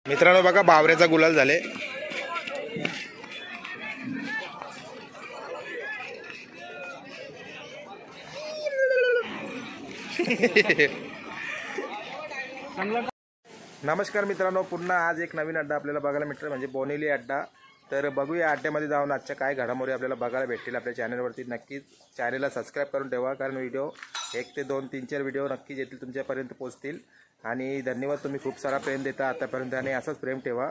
मित्रांनो बघा बावऱ्याचा गुलाल झाले. नमस्कार मित्रांनो, पुन्हा आज एक नवीन अड्डा आपल्याला बघायला मिळतो म्हणजे बोनेली अड्डा. तर बघूया अड्ड्यामध्ये जाऊन आजच्या काय घडामोडी आपल्याला बघायला भेटतील. आपल्या चॅनलवरती नक्कीच चॅनलला सबस्क्राईब करून ठेवा, कारण व्हिडिओ 1 ते 2, 3, 4 व्हिडिओ नक्कीच येतील, तुमच्यापर्यंत पोहोचतील. आणि धन्यवाद, तुम्ही खूप सारा प्रेम देता आतापर्यंत आणि असंच प्रेम ठेवा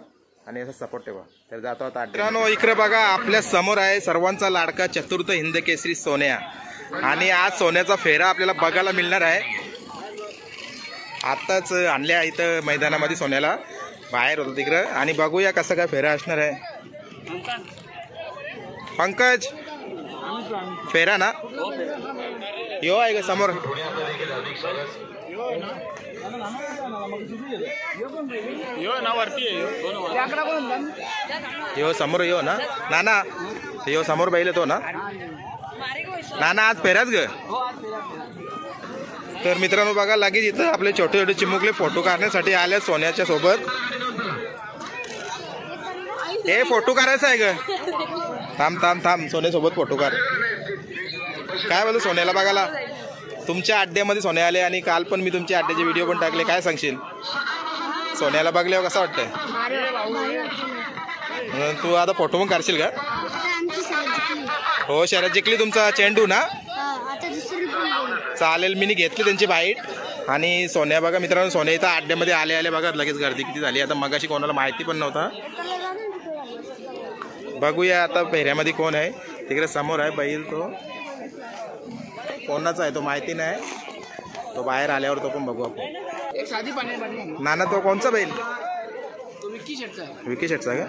आणि असंच सपोर्ट ठेवा. तर जातो आता मित्रांनो. इकडे बघा आपल्या समोर आहे सर्वांचा लाडका चतुर्थ हिंद केसरी सोन्या. आणि आज सोन्याचा फेरा आपल्याला बघायला मिळणार आहे. आत्ताच आणल्या इथं मैदानामध्ये सोन्याला, बाहेर होतो तिकडं. आणि बघूया कसं काय फेरा असणार आहे. पंकज फेरा ना यो आहे का समोर? यो समोर यो ना नाना, यो समोर बैल तो ना नाना, आज फेराच ग. तर मित्रांनो बघा लगेच इथं आपले छोटे छोटे चिमुकले फोटो काढण्यासाठी आले सोन्याच्या सोबत. हे फोटो काढायचा आहे ग. थांब थांब थांब, सोन्यासोबत फोटो काढ. काय बोलतो सोन्याला बघायला? तुमच्या अड्ड्यामध्ये सोन्या आले आणि काल पण मी तुमच्या अड्ड्याचे व्हिडिओ पण टाकले. काय सांगशील सोन्याला बघल्यावर कसं वाटतंय? तू आता फोटो पण काढशील का? हो, शर्यत जिंकली तुमचा चेंडू ना. चालेल, मी घेतली त्यांची बाईट. आणि सोन्या बघा मित्रांनो, सोन्या इथं अड्ड्यामध्ये आले आले बघा लगेच गर्दी किती झाली. आता मगाशी कोणाला माहिती पण नव्हता. बघूया आता फेऱ्यामध्ये कोण आहे. तिकडे समोर आहे बैल, तो कोणाचा आहे तो माहिती नाही. तो बाहेर आल्यावर तो पण बघू आपण. नाना तो कोणचा बैल? विकी शेटचा का?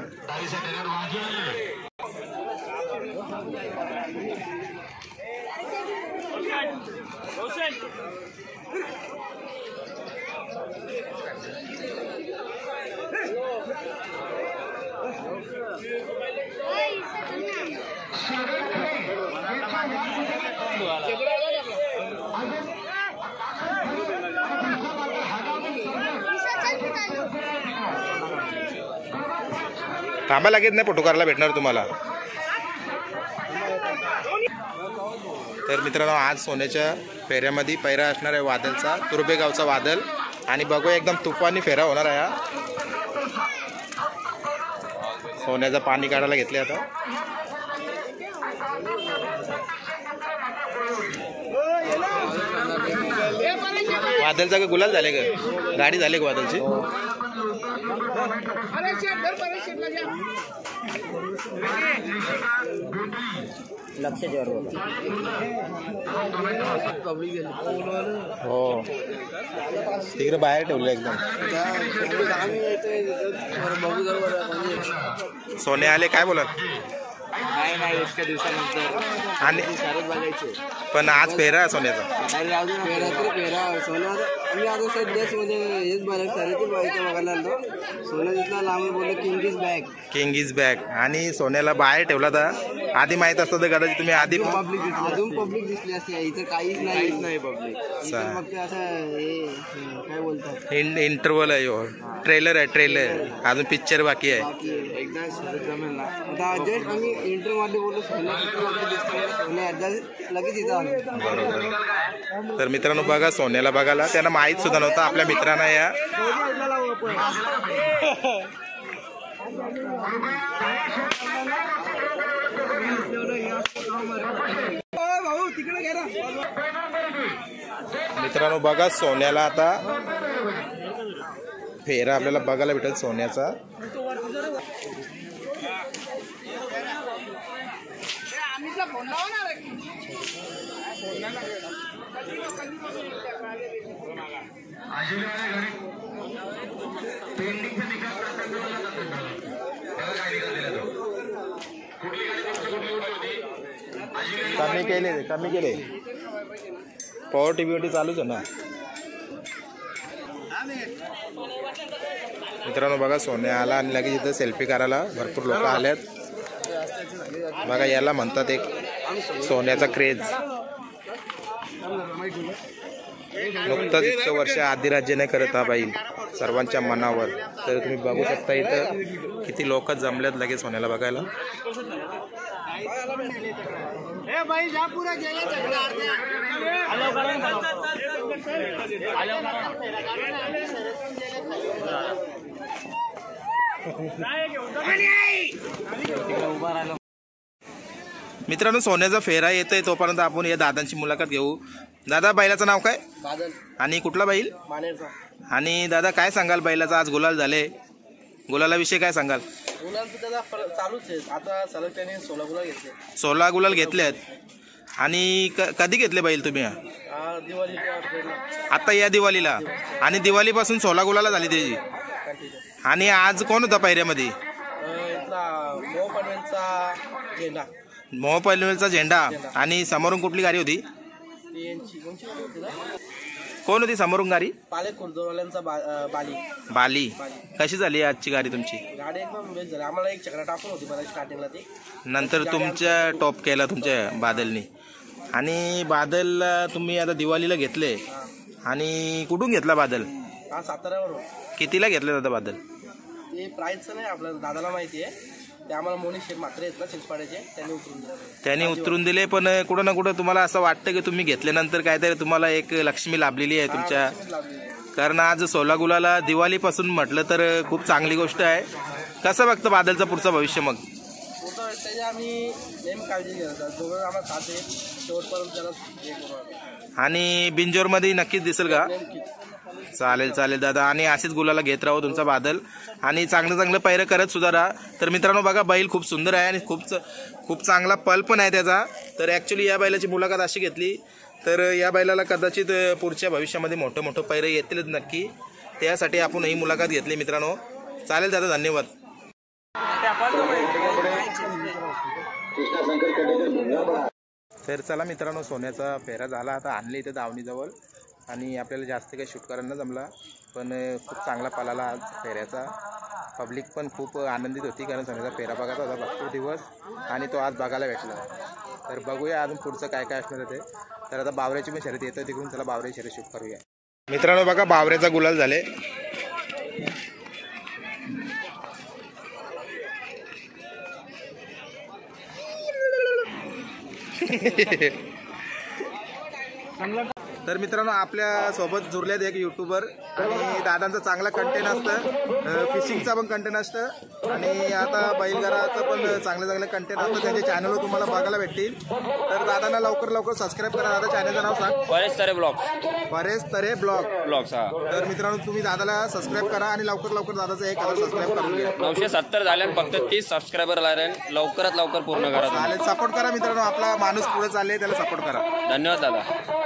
थांबा, लागेल नाही फोटो करायला भेटणार तुम्हाला. तर मित्रांनो आज सोन्याच्या फेऱ्यामध्ये पैरा असणार आहे वादलचा, तुर्बेगावचा वादल. आणि बघूया एकदम तुफानी फेरा होणार आहे. सोन्याचं पाणी काढायला घेतले आता. वादलचा का गुलाल झाले का? गाडी झाली का वादलची? लक्ष हो, तिकडे बाहेर ठेवलं एकदम. सोने आले, काय बोला? नाही इतक्या दिवसानंतर आणि बघायचे. पण आज फेरा सोन्याचा. फेरा सोन्या आम्ही आता सध्यामध्ये हेच बघायला आलो. सोन्या दिसला लांब, बोलले king is back, king is back. आणि सोन्याला बाहेर ठेवला तर आधी माहित असतं तर कदाचित तुम्ही आधी पब्लिक दिसली असते. इथं काहीच नाही पब्लिक. फक्त असं काय बोलतात, इंटरव्हल आहे, ट्रेलर आहे, ट्रेलर. अजून पिक्चर बाकी आहे. एकदा जमेल ना. जस्ट आम्ही इंटरव्ह्यू मध्ये बोललो लगेच इथं आलो. बरोबर. तर मित्रांनो बघा सोन्याला बघायला त्यांना माहित सुद्धा नव्हतं आपल्या मित्रांना. या मित्रांनो बघा सोन्याला आता फेरा आपल्याला बघायला भेटेल सोन्याचा. कमी केले पॉवर टीव्ही चालूच आहे ना. मित्रांनो बघा सोन्या आला आणि लगेच इथं सेल्फी करायला भरपूर लोक आल्यात. बघा याला म्हणतात एक सोन्याचा क्रेज. नुकतंच इतकं वर्ष अधिराज्य नाही करत हा बैल सर्वांच्या मनावर. तर तुम्ही बघू शकता इथं किती लोक जमल्यात लगेच सोन्याला बघायला. मित्रांनो सोन्याचा फेरा येतोय तोपर्यंत आपण या दादांची मुलाखत घेऊ. दादा बैलाचं नाव काय? बादल. आणि कुठला बैल? मानेरचा. आणि दादा काय सांगाल बैलाचा आज गुलाल झाले, गुलाला विषय काय सांगाल? गुलाल त्याचा चालूच आहे आता. सलग त्याने 16 गुलाल घेतले. 16 गुलाल घेतलेत. आणि कधी घेतले बैल तुम्ही? दिवाळी आता या दिवाळीला. आणि दिवाळीपासून 16 गुलाला झाली त्याची. आणि आज कोण होता पायऱ्यामध्ये? इथला झेंडा. मोह पनवेलचा झेंडा. आणि समोरून कुठली गाडी होती? कोण होती समोरून गाडी? पाले खुर्दवाल्यांचा बाली. बाली. कशी झाली आजची गाडी तुमची? गाडी एकदम बेस्ट झाली. आम्हाला एक चक्र टाकून होती मला स्टार्टिंगला ती. नंतर तुमच्या टॉप केला तुमच्या बादलनी. आणि बादल तुम्ही आता दिवाळीला घेतले. आणि कुठून घेतला बादल? साताऱ्यावरून. कितीला घेतले दादा बादल? ते प्राईसचं नाही आपल्याला दादाला माहिती आहे. ते आम्हाला मोनी शेठ मात्र आहेत ना चिंचपाड्याचे, त्यांनी उतरून दिले. पण कुठं ना कुठं तुम्हाला असं वाटतं की तुम्ही घेतल्यानंतर काहीतरी तुम्हाला एक लक्ष्मी लाभलेली आहे तुमच्या. कारण आज 16 गुलाला दिवाळीपासून म्हटलं तर खूप चांगली गोष्ट आहे. कसं बघतं बादलचं पुढचं भविष्य? मग त्याची आम्ही नेहमी काळजी घेतात. दोघं आम्हाला साथ आहे शेवटपर्यंत त्याला हे करू. आणि बिंजोरमध्ये नक्कीच दिसेल का? चालेल चालेल दादा. आणि असेच गुलाला घेत राहू तुमचा बादल. आणि चांगलं चांगलं पैरं करत सुद्धा राहा. तर मित्रांनो बघा बैल खूप सुंदर आहे आणि खूप चांगला पल पण आहे त्याचा. तर ॲक्च्युली या बैलाची मुलाखत अशी घेतली तर या बैलाला कदाचित पुढच्या भविष्यामध्ये मोठं पैरं येतीलच नक्की. त्यासाठी आपण ही मुलाखत घेतली मित्रांनो. चालेल दादा, धन्यवाद. तर चला मित्रांनो सोन्याचा फेरा झाला. आता आणले इथे दावणीजवळ. आणि आपल्याला जास्त काही शूट करायला जमला पण खूप चांगला पळाला आज फेऱ्याचा. पब्लिक पण खूप आनंदित होती कारण सोन्याचा फेरा बघायचा होता भरपूर दिवस आणि तो आज बघायला भेटला. तर बघूया अजून पुढचं काय काय असणार ते. तर आता बावऱ्याची पण शर्यत येतं तिकडून. चला बावऱ्याची शर्यत शूट करूया. मित्रांनो बघा बावऱ्याचा गुलाल झाले. तर मित्रांनो आपल्या सोबत जुरल्यात एक युट्यूबर आणि दादांचा चांगला कंटेंट असतं. फिशिंगचा पण कंटेंट असतं आणि आता बैलगाराचं पण चांगलं कंटेंट असतं. त्यांच्या चॅनलवर तुम्हाला बघायला भेटतील. तर दादांना लवकर सबस्क्राईब करा. दादा चॅनलचं नाव सांग. परेश तरे ब्लॉग. परेश तरे ब्लॉग्स. तर मित्रांनो तुम्ही दादाला सबस्क्राईब करा आणि लवकर दादाचं एक सबस्क्राईब करून घ्या. 970 झाले फक्त 30 सबस्क्रायबर लागले. लवकरात लवकर पूर्ण करा. चालेल, सपोर्ट करा मित्रांनो. आपला माणूस पुढे चालले त्याला सपोर्ट करा. धन्यवाद दादा.